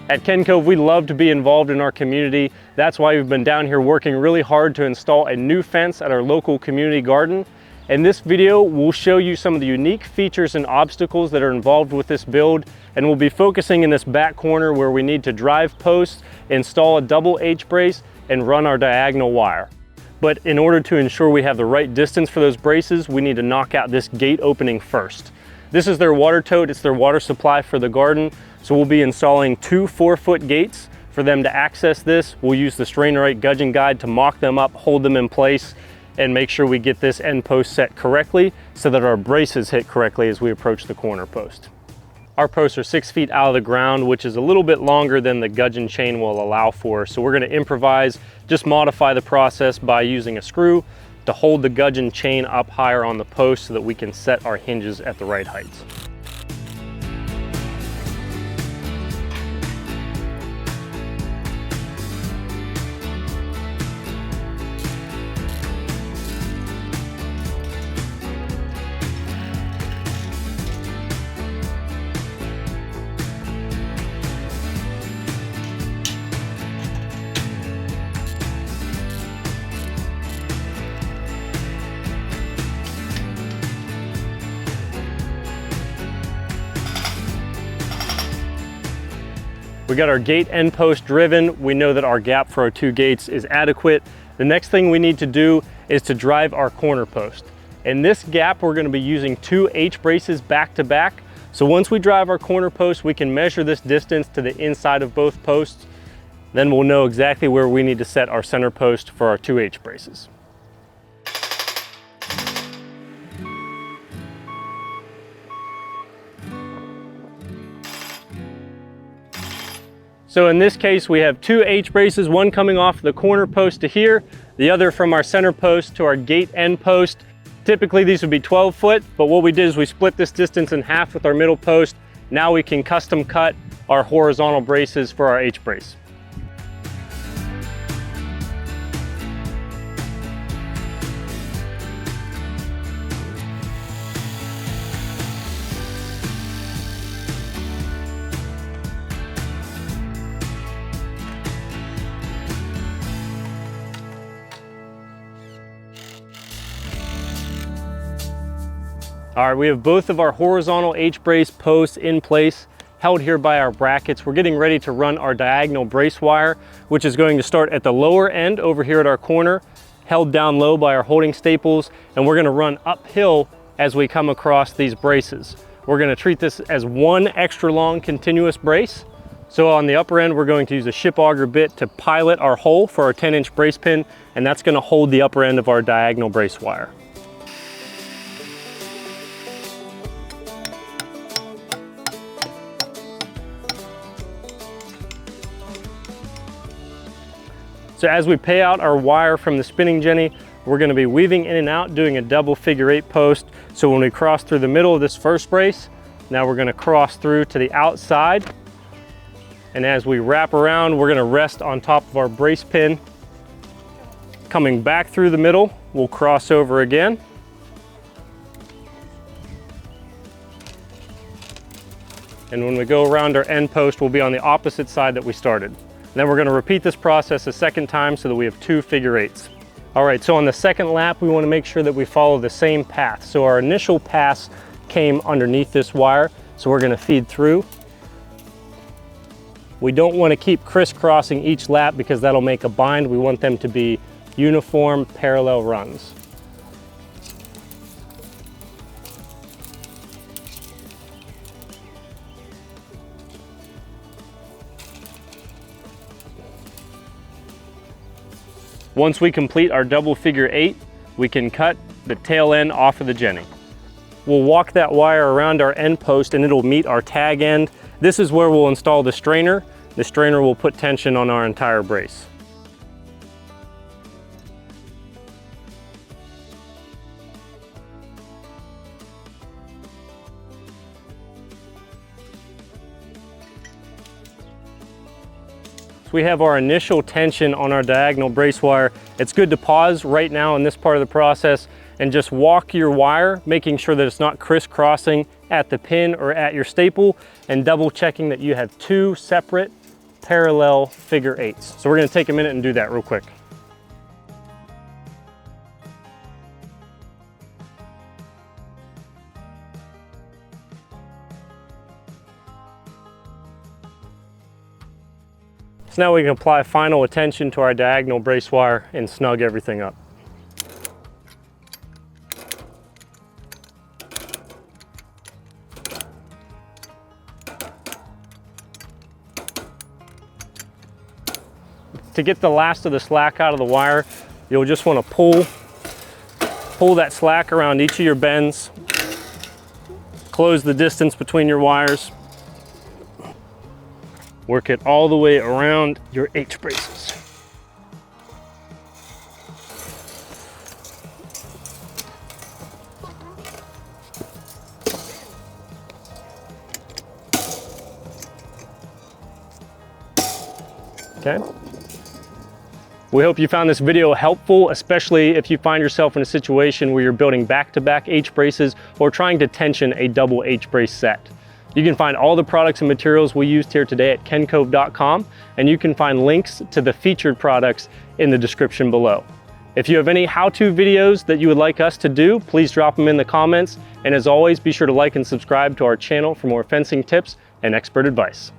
At Kencove, we love to be involved in our community. That's why we've been down here working really hard to install a new fence at our local community garden. In this video, we'll show you some of the unique features and obstacles that are involved with this build, and we'll be focusing in this back corner where we need to drive posts, install a double H-brace, and run our diagonal wire. But in order to ensure we have the right distance for those braces, we need to knock out this gate opening first. This is their water tote, it's their water supply for the garden. So we'll be installing two 4-foot gates for them to access this. We'll use the strain-right gudgeon guide to mock them up, hold them in place, and make sure we get this end post set correctly so that our braces hit correctly as we approach the corner post. Our posts are 6 feet out of the ground, which is a little bit longer than the gudgeon chain will allow for. So we're gonna improvise, just modify the process by using a screw to hold the gudgeon chain up higher on the post so that we can set our hinges at the right heights. We got our gate end post driven. We know that our gap for our 2 gates is adequate. The next thing we need to do is to drive our corner post. In this gap, we're gonna be using 2 H-braces back to back. So once we drive our corner post, we can measure this distance to the inside of both posts. Then we'll know exactly where we need to set our center post for our 2 H-braces. So in this case, we have 2 H-braces, one coming off the corner post to here, the other from our center post to our gate end post. Typically these would be 12 foot, but what we did is we split this distance in half with our middle post. Now we can custom cut our horizontal braces for our H-brace. All right, we have both of our horizontal H-brace posts in place, held here by our brackets. We're getting ready to run our diagonal brace wire, which is going to start at the lower end over here at our corner, held down low by our holding staples, and we're gonna run uphill as we come across these braces. We're gonna treat this as one extra long continuous brace. So on the upper end, we're going to use a ship auger bit to pilot our hole for our 10-inch brace pin, and that's gonna hold the upper end of our diagonal brace wire. So as we pay out our wire from the spinning jenny, we're gonna be weaving in and out, doing a double figure-8 post. So when we cross through the middle of this first brace, now we're gonna cross through to the outside. And as we wrap around, we're gonna rest on top of our brace pin. Coming back through the middle, we'll cross over again. And when we go around our end post, we'll be on the opposite side that we started. Then we're gonna repeat this process a second time so that we have 2 figure-8s. All right, so on the second lap, we wanna make sure that we follow the same path. So our initial pass came underneath this wire, so we're gonna feed through. We don't wanna keep crisscrossing each lap because that'll make a bind. We want them to be uniform, parallel runs. Once we complete our double figure-8, we can cut the tail end off of the jenny. We'll walk that wire around our end post and it'll meet our tag end. This is where we'll install the strainer. The strainer will put tension on our entire brace. So we have our initial tension on our diagonal brace wire. It's good to pause right now in this part of the process and just walk your wire, making sure that it's not crisscrossing at the pin or at your staple, and double checking that you have two separate parallel figure eights. So we're gonna take a minute and do that real quick. So now we can apply final attention to our diagonal brace wire and snug everything up. To get the last of the slack out of the wire, you'll just want to pull that slack around each of your bends, close the distance between your wires, work it all the way around your H braces. Okay. We hope you found this video helpful, especially if you find yourself in a situation where you're building back-to-back H braces or trying to tension a double H brace set. You can find all the products and materials we used here today at kencove.com, and you can find links to the featured products in the description below. If you have any how-to videos that you would like us to do, please drop them in the comments. And as always, be sure to like and subscribe to our channel for more fencing tips and expert advice.